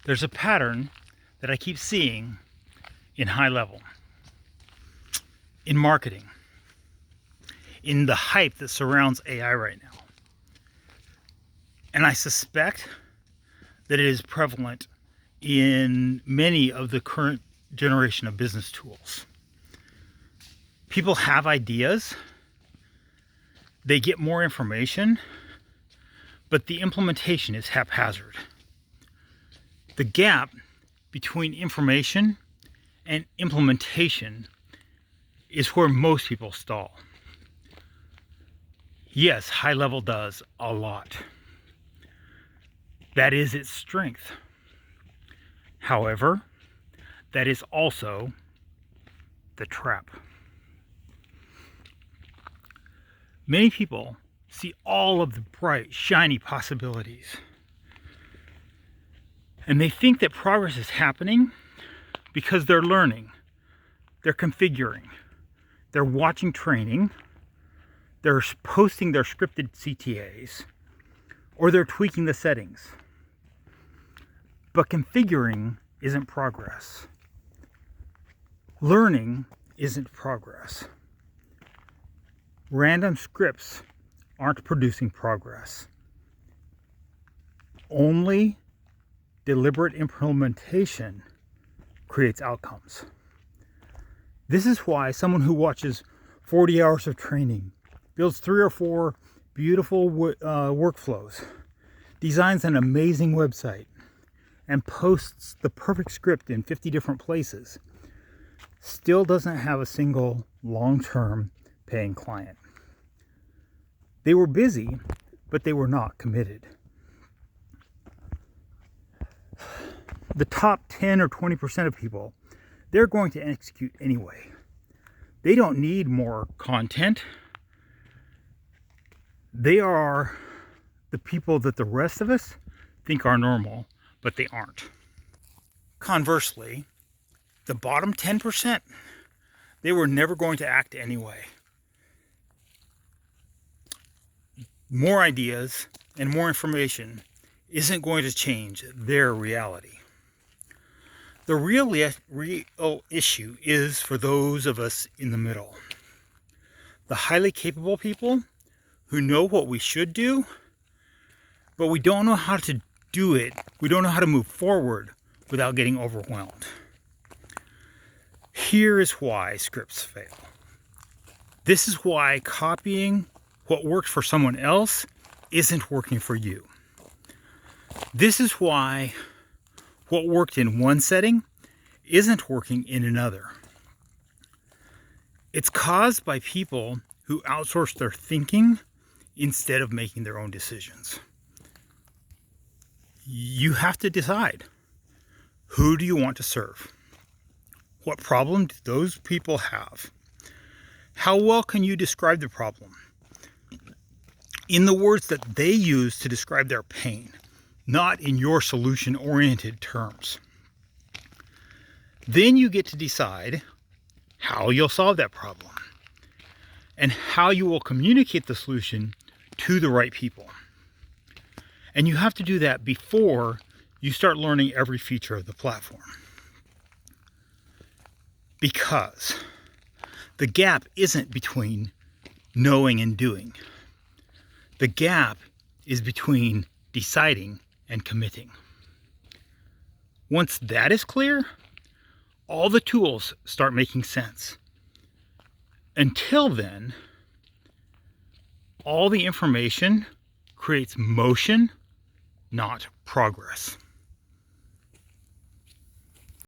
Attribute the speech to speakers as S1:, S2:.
S1: There's a pattern that I keep seeing in HighLevel, in marketing, in the hype that surrounds AI right now. And I suspect that it is prevalent in many of the current generation of business tools. People have ideas, they get more information, but the implementation is haphazard. The gap between information and implementation is where most people stall. Yes, HighLevel does a lot. That is its strength. However, that is also the trap. Many people see all of the bright, shiny possibilities, and they think that progress is happening because they're learning, they're configuring, they're watching training, they're posting their scripted CTAs, or they're tweaking the settings. But configuring isn't progress. Learning isn't progress. Random scripts aren't producing progress. Only deliberate implementation creates outcomes. This is why someone who watches 40 hours of training, builds 3 or 4 beautiful workflows, designs an amazing website, and posts the perfect script in 50 different places, still doesn't have a single long-term paying client. They were busy, but they were not committed. The top 10 or 20% of people, they're going to execute anyway. They don't need more content. They are the people that the rest of us think are normal, but they aren't. Conversely, the bottom 10%, they were never going to act anyway. More ideas and more information isn't going to change their reality. The real issue is for those of us in the middle. The highly capable people who know what we should do, but we don't know how to do it. We don't know how to move forward without getting overwhelmed. Here is why scripts fail. This is why copying what worked for someone else isn't working for you. This is why what worked in one setting isn't working in another. It's caused by people who outsource their thinking instead of making their own decisions. You have to decide, who do you want to serve? What problem do those people have? How well can you describe the problem in the words that they use to describe their pain, not in your solution-oriented terms? Then you get to decide how you'll solve that problem and how you will communicate the solution to the right people. And you have to do that before you start learning every feature of the platform. Because the gap isn't between knowing and doing. The gap is between deciding and committing. Once that is clear, all the tools start making sense. Until then, all the information creates motion, not progress.